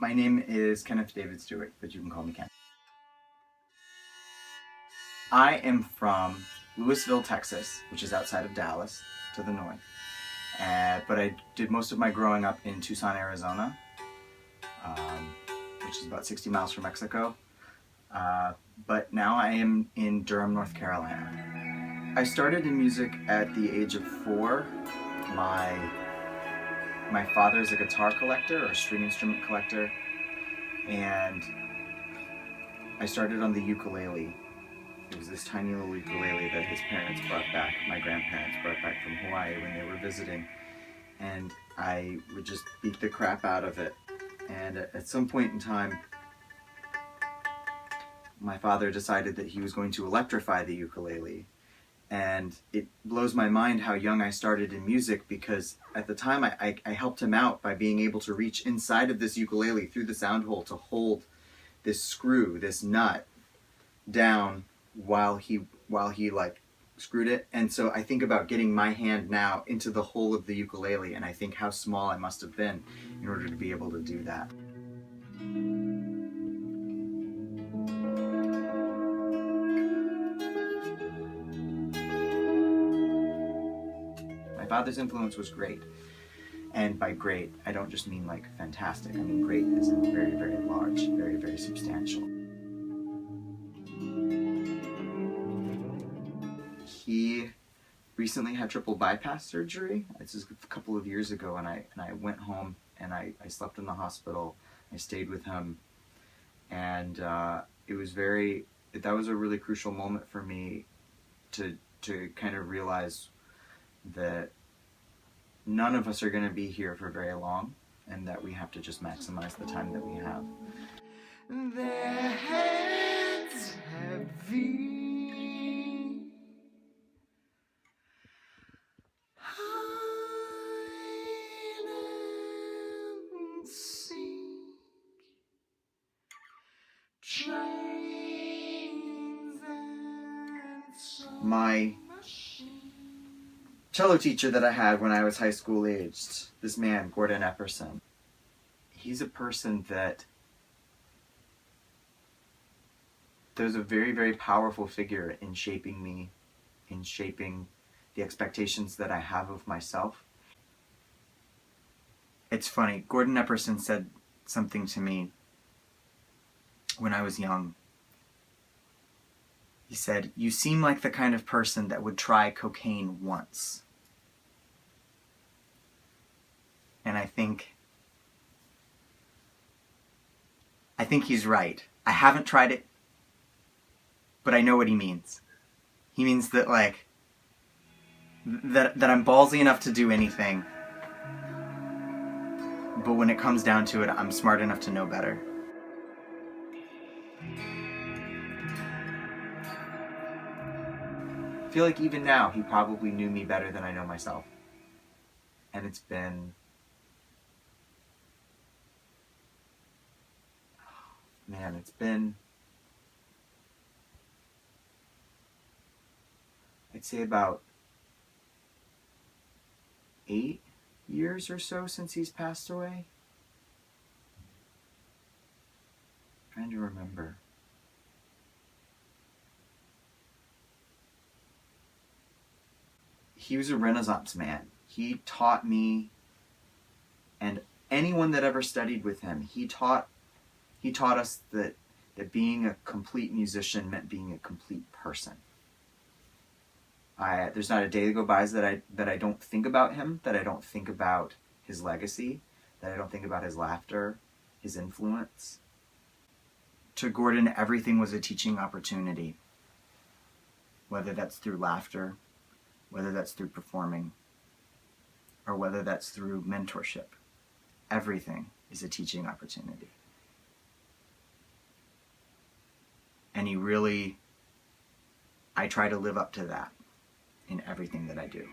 My name is Kenneth David Stewart, but you can call me Ken. I am from Lewisville, Texas, which is outside of Dallas, to the north. But I did most of my growing up in Tucson, Arizona, which is about 60 miles from Mexico. But now I am in Durham, North Carolina. I started in music at the age of 4. My father is a guitar collector, or a string instrument collector, and I started on the ukulele. It was this tiny little ukulele that his parents brought back, my grandparents brought back from Hawaii when they were visiting, and I would just beat the crap out of it. And at some point in time, my father decided that he was going to electrify the ukulele. And it blows my mind how young I started in music, because at the time I helped him out by being able to reach inside of this ukulele through the sound hole to hold this screw, this nut, down while he like screwed it. And so I think about getting my hand now into the hole of the ukulele, and I think how small I must have been in order to be able to do that. My father's influence was great. And by great, I don't just mean like fantastic. I mean great as in very, very large, very, very substantial. He recently had triple bypass surgery. This was a couple of years ago, and I went home and I slept in the hospital. I stayed with him, and that was a really crucial moment for me to kind of realize that none of us are going to be here for very long, and that we have to just maximize the time that we have. Their heads heavy, hide and seek, trains and my cello teacher that I had when I was high school aged, this man, Gordon Epperson, he's a person that there's a very, very powerful figure in shaping me, in shaping the expectations that I have of myself. It's funny, Gordon Epperson said something to me when I was young. He said, "You seem like the kind of person that would try cocaine once." And I think he's right. I haven't tried it, but I know what he means. He means that, like, that I'm ballsy enough to do anything, but when it comes down to it, I'm smart enough to know better. I feel like even now, he probably knew me better than I know myself. And it's been... man, it's been... I'd say about 8 years or so since he's passed away. I'm trying to remember. He was a Renaissance man. He taught me, and anyone that ever studied with him, he taught us that being a complete musician meant being a complete person. There's not a day that goes by that I don't think about him, that I don't think about his legacy, that I don't think about his laughter, his influence. To Gordon, everything was a teaching opportunity, whether that's through laughter, whether that's through performing, or whether that's through mentorship. Everything is a teaching opportunity. And I try to live up to that in everything that I do.